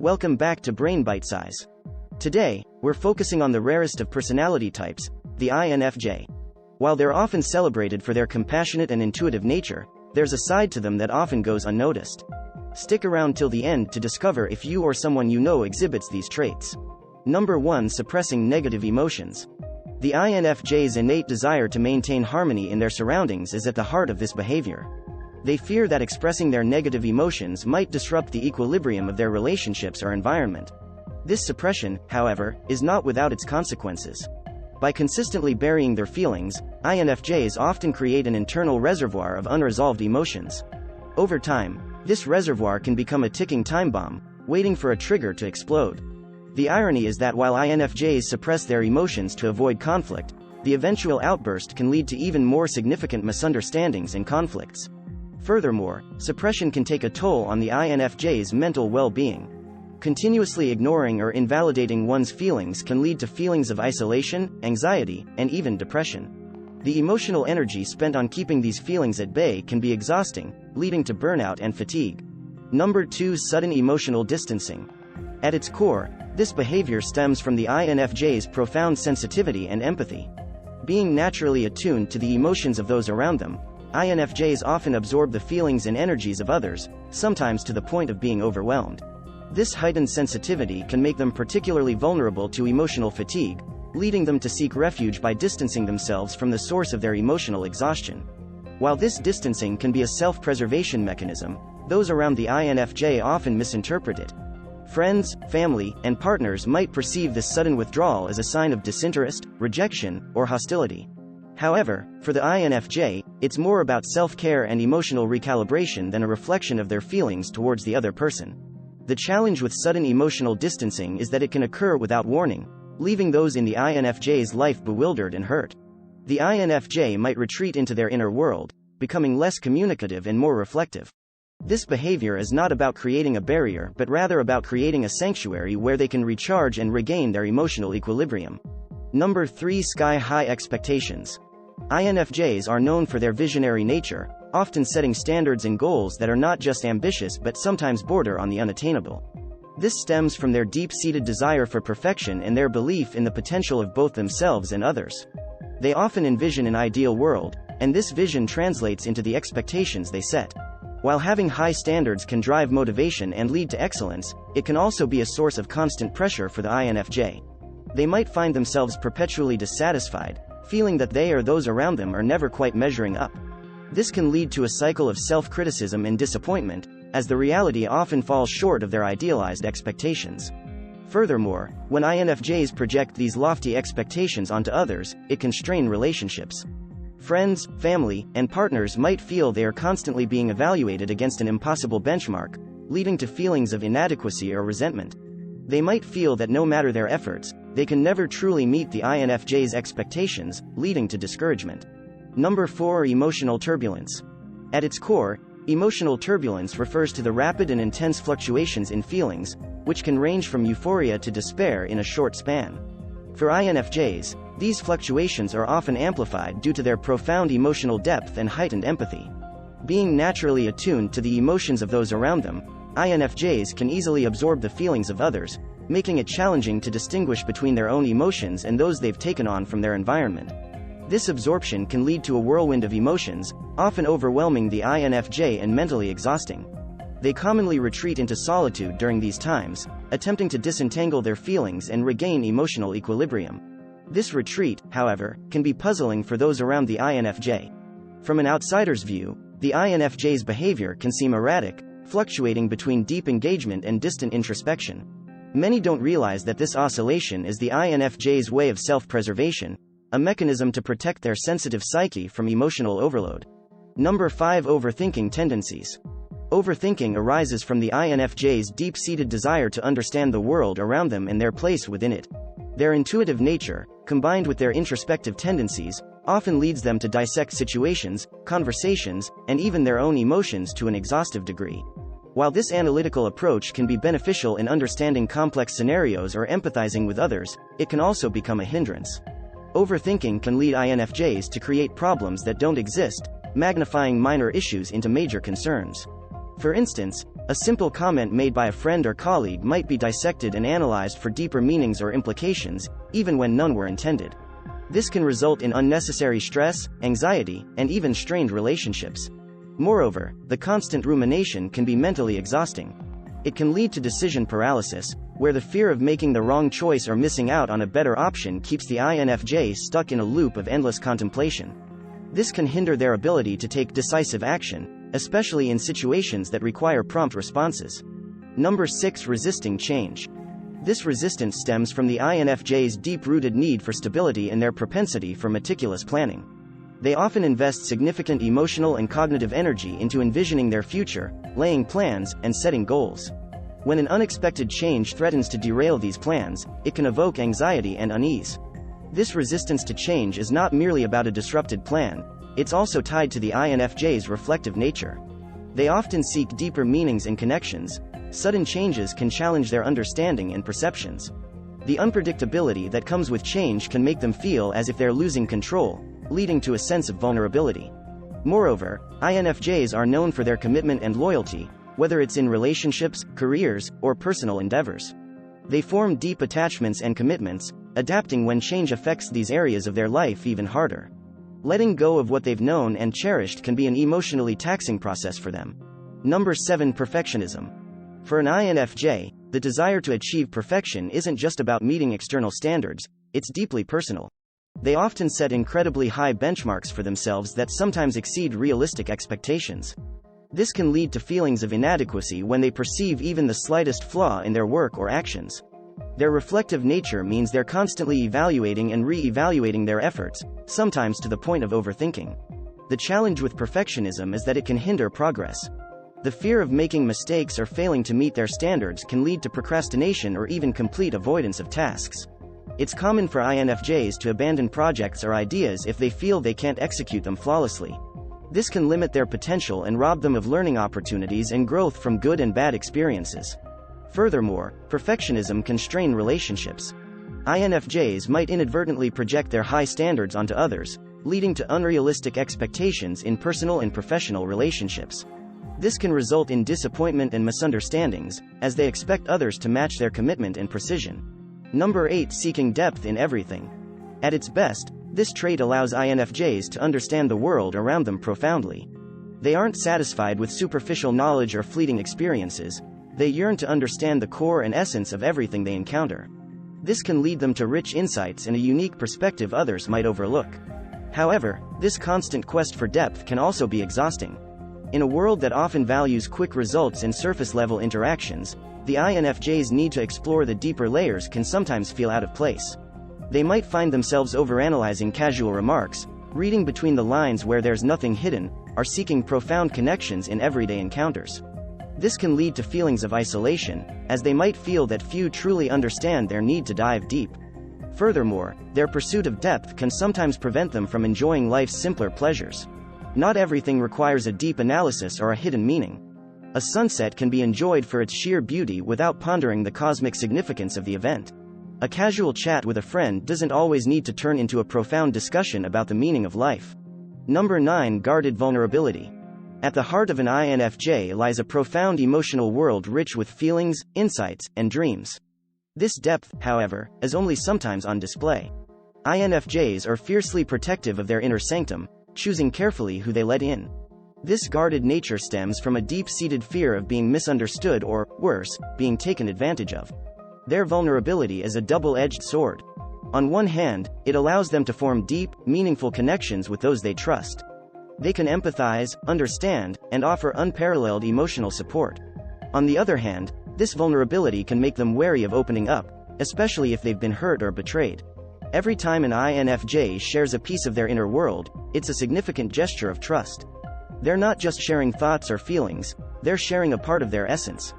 Welcome back to Brain Bitesize. Today, we're focusing on the rarest of personality types, the INFJ. While they're often celebrated for their compassionate and intuitive nature, there's a side to them that often goes unnoticed. Stick around till the end to discover if you or someone you know exhibits these traits. Number 1. Suppressing negative emotions. The INFJ's innate desire to maintain harmony in their surroundings is at the heart of this behavior. They fear that expressing their negative emotions might disrupt the equilibrium of their relationships or environment. This suppression, however, is not without its consequences. By consistently burying their feelings, INFJs often create an internal reservoir of unresolved emotions. Over time, this reservoir can become a ticking time bomb, waiting for a trigger to explode. The irony is that while INFJs suppress their emotions to avoid conflict, the eventual outburst can lead to even more significant misunderstandings and conflicts. Furthermore, suppression can take a toll on the INFJ's mental well-being. Continuously ignoring or invalidating one's feelings can lead to feelings of isolation, anxiety, and even depression. The emotional energy spent on keeping these feelings at bay can be exhausting, leading to burnout and fatigue. Number 2. Sudden emotional distancing. At its core, this behavior stems from the INFJ's profound sensitivity and empathy. Being naturally attuned to the emotions of those around them, INFJs often absorb the feelings and energies of others, sometimes to the point of being overwhelmed. This heightened sensitivity can make them particularly vulnerable to emotional fatigue, leading them to seek refuge by distancing themselves from the source of their emotional exhaustion. While this distancing can be a self-preservation mechanism, those around the INFJ often misinterpret it. Friends, family, and partners might perceive this sudden withdrawal as a sign of disinterest, rejection, or hostility. However, for the INFJ, it's more about self-care and emotional recalibration than a reflection of their feelings towards the other person. The challenge with sudden emotional distancing is that it can occur without warning, leaving those in the INFJ's life bewildered and hurt. The INFJ might retreat into their inner world, becoming less communicative and more reflective. This behavior is not about creating a barrier but rather about creating a sanctuary where they can recharge and regain their emotional equilibrium. Number 3. Sky-high expectations. INFJs are known for their visionary nature, often setting standards and goals that are not just ambitious but sometimes border on the unattainable. This stems from their deep-seated desire for perfection and their belief in the potential of both themselves and others. They often envision an ideal world, and this vision translates into the expectations they set. While having high standards can drive motivation and lead to excellence, it can also be a source of constant pressure for the INFJ. They might find themselves perpetually dissatisfied, feeling that they or those around them are never quite measuring up. This can lead to a cycle of self-criticism and disappointment, as the reality often falls short of their idealized expectations. Furthermore, when INFJs project these lofty expectations onto others, it can strain relationships. Friends, family, and partners might feel they are constantly being evaluated against an impossible benchmark, leading to feelings of inadequacy or resentment. They might feel that no matter their efforts, they can never truly meet the INFJ's expectations, leading to discouragement. Number 4. Emotional turbulence. At its core, emotional turbulence refers to the rapid and intense fluctuations in feelings, which can range from euphoria to despair in a short span. For INFJs, these fluctuations are often amplified due to their profound emotional depth and heightened empathy. Being naturally attuned to the emotions of those around them, INFJs can easily absorb the feelings of others, making it challenging to distinguish between their own emotions and those they've taken on from their environment. This absorption can lead to a whirlwind of emotions, often overwhelming the INFJ and mentally exhausting. They commonly retreat into solitude during these times, attempting to disentangle their feelings and regain emotional equilibrium. This retreat, however, can be puzzling for those around the INFJ. From an outsider's view, the INFJ's behavior can seem erratic, fluctuating between deep engagement and distant introspection. Many don't realize that this oscillation is the INFJ's way of self-preservation, a mechanism to protect their sensitive psyche from emotional overload. Number 5. Overthinking tendencies. Overthinking arises from the INFJ's deep-seated desire to understand the world around them and their place within it. Their intuitive nature, combined with their introspective tendencies, often leads them to dissect situations, conversations, and even their own emotions to an exhaustive degree. While this analytical approach can be beneficial in understanding complex scenarios or empathizing with others, it can also become a hindrance. Overthinking can lead INFJs to create problems that don't exist, magnifying minor issues into major concerns. For instance, a simple comment made by a friend or colleague might be dissected and analyzed for deeper meanings or implications, even when none were intended. This can result in unnecessary stress, anxiety, and even strained relationships. Moreover, the constant rumination can be mentally exhausting. It can lead to decision paralysis, where the fear of making the wrong choice or missing out on a better option keeps the INFJ stuck in a loop of endless contemplation. This can hinder their ability to take decisive action, especially in situations that require prompt responses. Number 6. Resisting change. This resistance stems from the INFJ's deep-rooted need for stability and their propensity for meticulous planning. They often invest significant emotional and cognitive energy into envisioning their future, laying plans, and setting goals. When an unexpected change threatens to derail these plans, it can evoke anxiety and unease. This resistance to change is not merely about a disrupted plan, it's also tied to the INFJ's reflective nature. They often seek deeper meanings and connections. Sudden changes can challenge their understanding and perceptions. The unpredictability that comes with change can make them feel as if they're losing control, leading to a sense of vulnerability. Moreover, INFJs are known for their commitment and loyalty, whether it's in relationships, careers, or personal endeavors. They form deep attachments and commitments, adapting when change affects these areas of their life even harder. Letting go of what they've known and cherished can be an emotionally taxing process for them. Number 7. Perfectionism. For an INFJ, the desire to achieve perfection isn't just about meeting external standards, it's deeply personal. They often set incredibly high benchmarks for themselves that sometimes exceed realistic expectations. This can lead to feelings of inadequacy when they perceive even the slightest flaw in their work or actions. Their reflective nature means they're constantly evaluating and re-evaluating their efforts, sometimes to the point of overthinking. The challenge with perfectionism is that it can hinder progress. The fear of making mistakes or failing to meet their standards can lead to procrastination or even complete avoidance of tasks. It's common for INFJs to abandon projects or ideas if they feel they can't execute them flawlessly. This can limit their potential and rob them of learning opportunities and growth from good and bad experiences. Furthermore, perfectionism can strain relationships. INFJs might inadvertently project their high standards onto others, leading to unrealistic expectations in personal and professional relationships. This can result in disappointment and misunderstandings, as they expect others to match their commitment and precision. Number 8. Seeking depth in everything. At its best, this trait allows INFJs to understand the world around them profoundly. They aren't satisfied with superficial knowledge or fleeting experiences. They yearn to understand the core and essence of everything they encounter. This can lead them to rich insights and a unique perspective others might overlook. However, this constant quest for depth can also be exhausting. In a world that often values quick results and surface-level interactions, the INFJ's need to explore the deeper layers can sometimes feel out of place. They might find themselves overanalyzing casual remarks, reading between the lines where there's nothing hidden, or seeking profound connections in everyday encounters. This can lead to feelings of isolation, as they might feel that few truly understand their need to dive deep. Furthermore, their pursuit of depth can sometimes prevent them from enjoying life's simpler pleasures. Not everything requires a deep analysis or a hidden meaning. A sunset can be enjoyed for its sheer beauty without pondering the cosmic significance of the event. A casual chat with a friend doesn't always need to turn into a profound discussion about the meaning of life. Number 9. Guarded vulnerability. At the heart of an INFJ lies a profound emotional world rich with feelings, insights, and dreams. This depth, however, is only sometimes on display. INFJs are fiercely protective of their inner sanctum, choosing carefully who they let in. This guarded nature stems from a deep-seated fear of being misunderstood or, worse, being taken advantage of. Their vulnerability is a double-edged sword. On one hand, it allows them to form deep, meaningful connections with those they trust. They can empathize, understand, and offer unparalleled emotional support. On the other hand, this vulnerability can make them wary of opening up, especially if they've been hurt or betrayed. Every time an INFJ shares a piece of their inner world, it's a significant gesture of trust. They're not just sharing thoughts or feelings, they're sharing a part of their essence.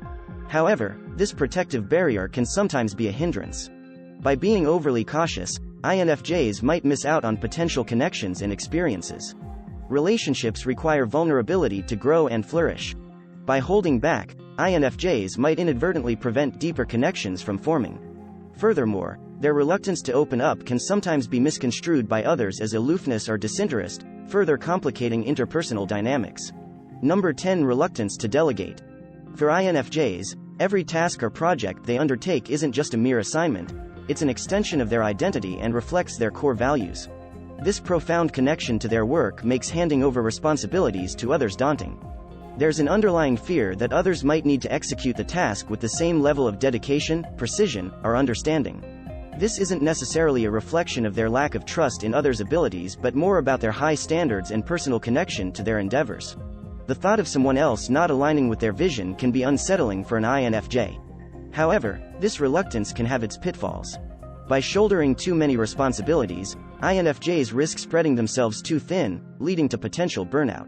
However, this protective barrier can sometimes be a hindrance. By being overly cautious, INFJs might miss out on potential connections and experiences. Relationships require vulnerability to grow and flourish. By holding back, INFJs might inadvertently prevent deeper connections from forming. Furthermore, their reluctance to open up can sometimes be misconstrued by others as aloofness or disinterest, further complicating interpersonal dynamics. Number 10. Reluctance to delegate. For INFJs, every task or project they undertake isn't just a mere assignment, it's an extension of their identity and reflects their core values. This profound connection to their work makes handing over responsibilities to others daunting. There's an underlying fear that others might need to execute the task with the same level of dedication, precision, or understanding. This isn't necessarily a reflection of their lack of trust in others' abilities but more about their high standards and personal connection to their endeavors. The thought of someone else not aligning with their vision can be unsettling for an INFJ. However, this reluctance can have its pitfalls. By shouldering too many responsibilities, INFJs risk spreading themselves too thin, leading to potential burnout.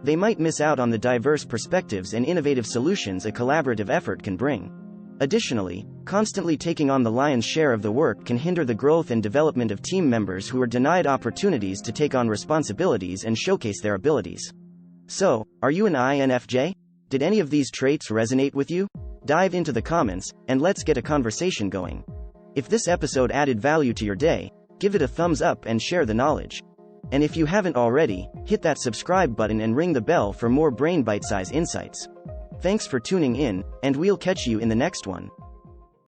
They might miss out on the diverse perspectives and innovative solutions a collaborative effort can bring. Additionally, constantly taking on the lion's share of the work can hinder the growth and development of team members who are denied opportunities to take on responsibilities and showcase their abilities. So, are you an INFJ? Did any of these traits resonate with you? Dive into the comments, and let's get a conversation going. If this episode added value to your day, give it a thumbs up and share the knowledge. And if you haven't already, hit that subscribe button and ring the bell for more brain bite-size insights. Thanks for tuning in, and we'll catch you in the next one.